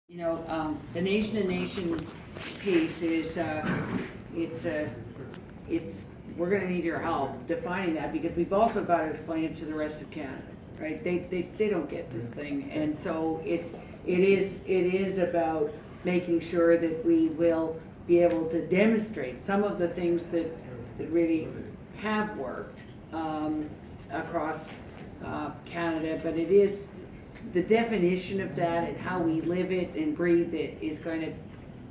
You know, the nation to nation piece is, we're gonna need your help defining that, because we've also got to explain it to the rest of Canada, right? They don't get this thing, and so it is about making sure that we will be able to demonstrate some of the things that really have worked, across, Canada, but it is, the definition of that and how we live it and breathe it is going to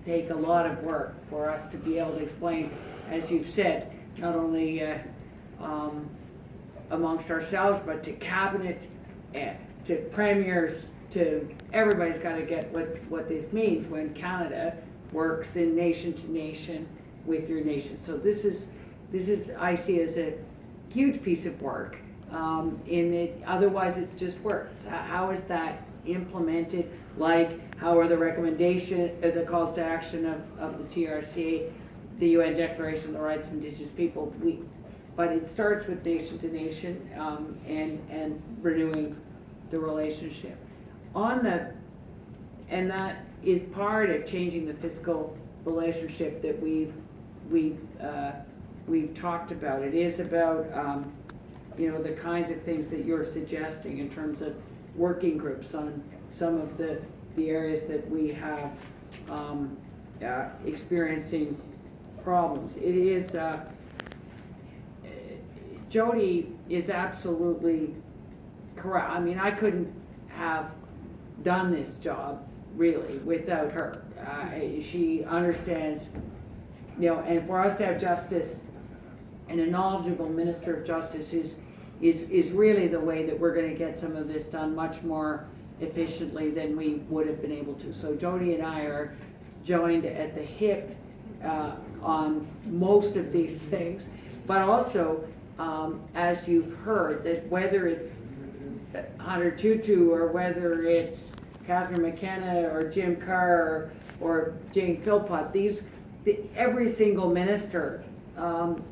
take a lot of work for us to be able to explain, as you've said, not only amongst ourselves, but to cabinet, to premiers, to everybody's got to get what this means when Canada works in nation to nation with your nation. So this is I see as a huge piece of work. In it, otherwise it's just words. How is that implemented? Like, how are the the calls to action of the TRC, the UN Declaration of the Rights of Indigenous People? But it starts with nation to nation, and renewing the relationship. And that is part of changing the fiscal relationship that we've talked about. It is about the kinds of things that you're suggesting in terms of working groups on some of the areas that we have experiencing problems. It is, Jody is absolutely correct. I mean, I couldn't have done this job really without her. She understands, and for us to have justice and a knowledgeable Minister of Justice is really the way that we're going to get some of this done much more efficiently than we would have been able to. So Jody and I are joined at the hip on most of these things, but also, as you've heard, that whether it's Hunter Tutu or whether it's Catherine McKenna or Jim Carr or Jane Philpott, every single minister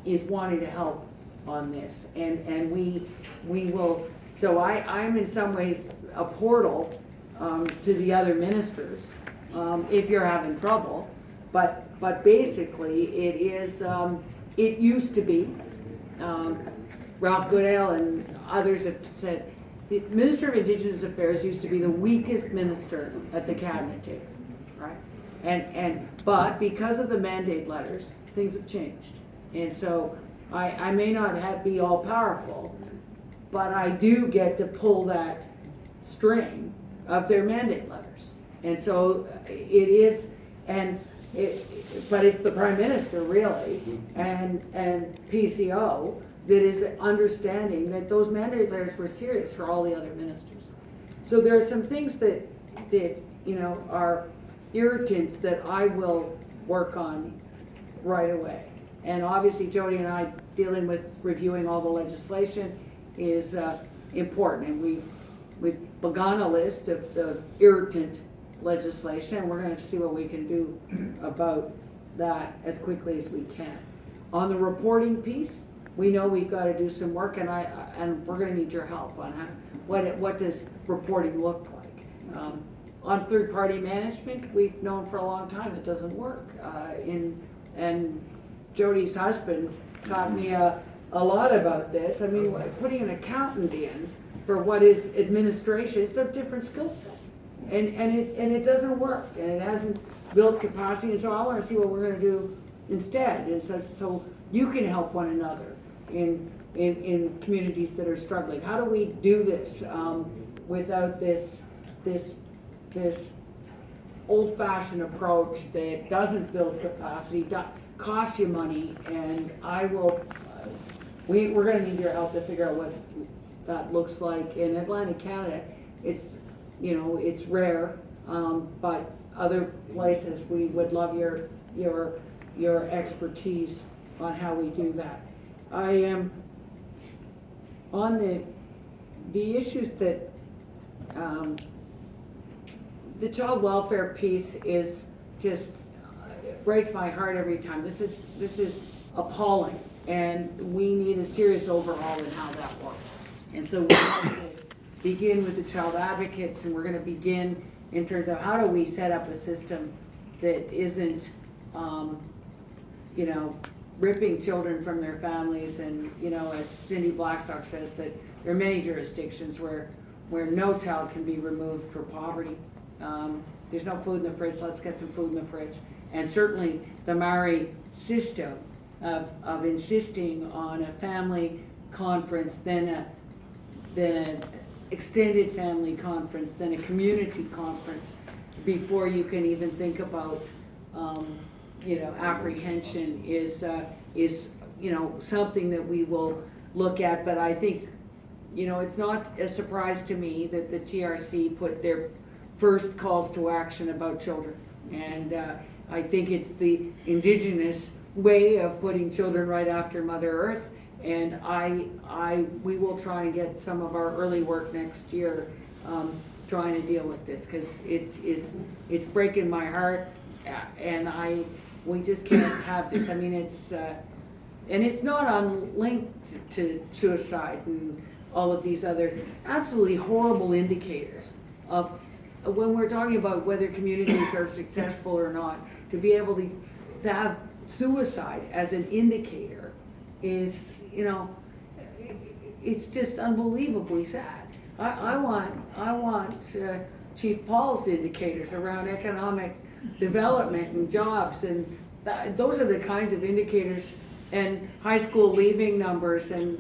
is wanting to help on this, and we will. So I'm in some ways a portal to the other ministers if you're having trouble, but basically it is. It used to be. Ralph Goodale and others have said the Minister of Indigenous Affairs used to be the weakest minister at the cabinet table, right? But because of the mandate letters, things have changed. And so I may not be all powerful, but I do get to pull that string of their mandate letters. And so it is, but it's the Prime Minister really, and PCO that is understanding that those mandate letters were serious for all the other ministers. So there are some things that are irritants that I will work on right away. And obviously Jody and I dealing with reviewing all the legislation is important, and we've begun a list of the irritant legislation, and we're going to see what we can do about that as quickly as we can. On the reporting piece, we know we've got to do some work, and we're going to need your help on what does reporting look like. On third-party management, we've known for a long time it doesn't work. And Jody's husband taught me a lot about this. I mean, putting an accountant in for what is administration, it's a different skill set, and it doesn't work, and it hasn't built capacity. And so I want to see what we're going to do instead, and so you can help one another in communities that are struggling. How do we do this without this old-fashioned approach that doesn't build capacity, costs you money? And we're going to need your help to figure out what that looks like. In Atlantic Canada, it's rare, but other places we would love your expertise on how we do that. I am on the issues that the child welfare piece is just it breaks my heart every time. This is appalling, and we need a serious overhaul in how that works. And so we have to begin with the child advocates, and we're going to begin in terms of how do we set up a system that isn't, you know, ripping children from their families. And, you know, as Cindy Blackstock says, that there are many jurisdictions where no child can be removed for poverty. There's no food in the fridge, let's get some food in the fridge. And certainly the Maori system of insisting on a family conference, then an extended family conference, then a community conference, before you can even think about, you know, apprehension is, you know, something that we will look at. But I think, you know, it's not a surprise to me that the TRC put their first calls to action about children. And I think it's the Indigenous way of putting children right after Mother Earth. And we will try and get some of our early work next year trying to deal with this, because it's breaking my heart, and we just can't have this. I mean, and it's not unlinked to suicide and all of these other absolutely horrible indicators of when we're talking about whether communities are successful or not. To be able to have suicide as an indicator is, you know, it's just unbelievably sad. I want Chief Paul's indicators around economic development and jobs, and those are the kinds of indicators, and high school leaving numbers, and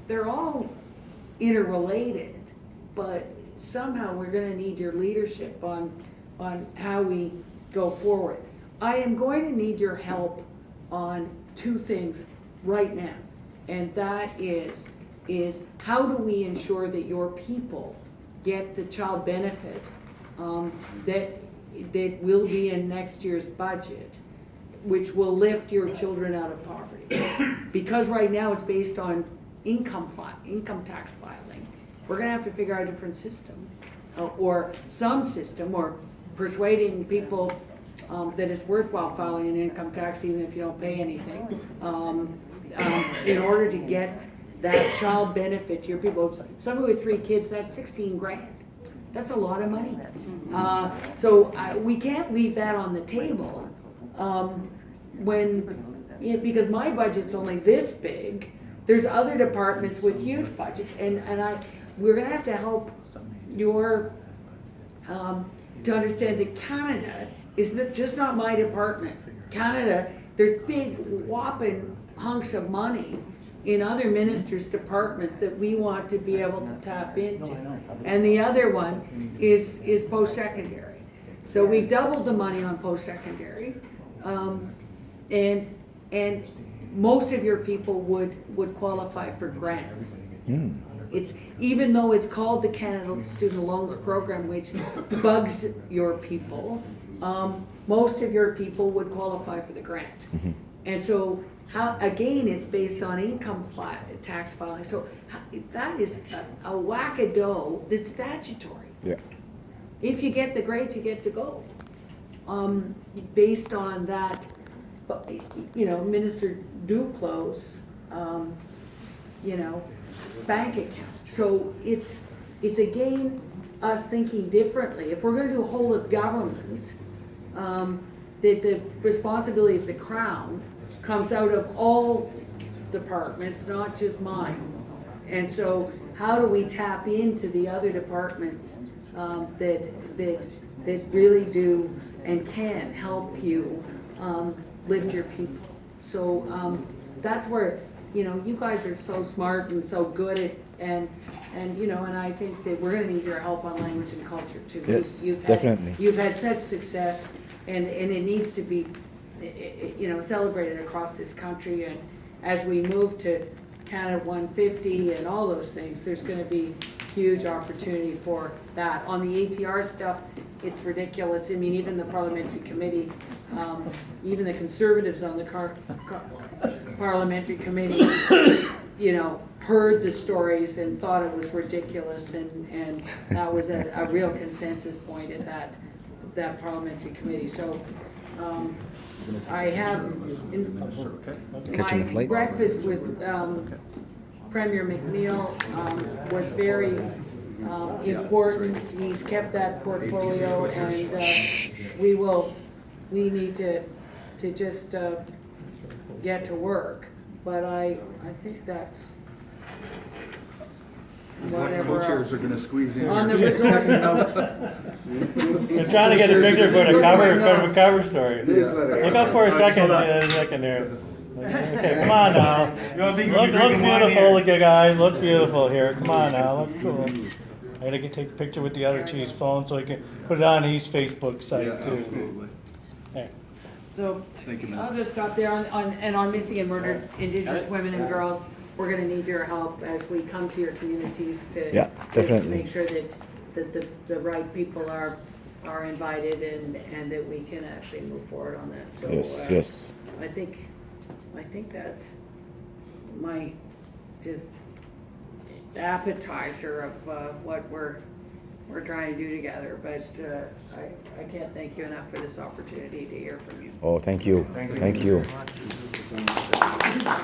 they're all interrelated. But somehow we're going to need your leadership on how we go forward. I am going to need your help on two things right now, and that is how do we ensure that your people get the child benefit that will be in next year's budget, which will lift your children out of poverty. Because right now it's based on income tax filing. We're gonna have to figure out a different system, or some system, or persuading people that it's worthwhile filing an income tax even if you don't pay anything, in order to get that child benefit to your people. Somebody with 3 kids, that's 16 grand. That's a lot of money. So we can't leave that on the table because my budget's only this big. There's other departments with huge budgets, and we're gonna have to help your to understand that Canada is just not my department. Canada, there's big whopping hunks of money in other ministers' departments that we want to be able to tap into. And the other one is post-secondary. So we doubled the money on post-secondary, and most of your people would qualify for grants. It's, even though it's called the Canada Student Loans Program, which bugs your people, most of your people would qualify for the grant. And so, again, it's based on income tax filing. So that is a wackadoe that's statutory. Yeah. If you get the grades, you get to go. Based on that, you know, Minister Duclos, you know, bank account. So it's again us thinking differently. If we're going to do whole of government, that the responsibility of the Crown comes out of all departments, not just mine. And so how do we tap into the other departments that really do and can help you lift your people? So that's where, you know, you guys are so smart and so good at, and you know, and I think that we're gonna need your help on language and culture too. Yes, definitely. You've had such success, and it needs to be, you know, celebrated across this country. And as we move to Canada 150 and all those things, there's gonna be huge opportunity for that. On the ATR stuff, it's ridiculous. I mean, even the parliamentary committee, even the Conservatives on the parliamentary committee, you know, heard the stories and thought it was ridiculous, and that was a real consensus point at that parliamentary committee. So I have Catching the my flight? breakfast with Premier McNeil was very important. He's kept that portfolio, and we need to just get to work. But I think that's whatever Co-chairs else. are gonna squeeze in. On the resource notes. I'm trying to get a picture for the cover story. Look up for a second there. Okay, come on now. Look beautiful, you guys. Look beautiful here. Come on now. Look cool. I gotta take a picture with the other chief's phone so he can put it on his Facebook site Yeah, too. absolutely. So, Thank you, I'll Minister. just stop there on missing and murdered Indigenous women and girls. We're gonna need your help as we come to your communities to. Yeah, definitely. To make sure that the right people are invited and that we can actually move forward on that, so. Yes. I think that's my just appetizer of what we're trying to do together, but I can't thank you enough for this opportunity to hear from you. Oh, thank you. Thank you.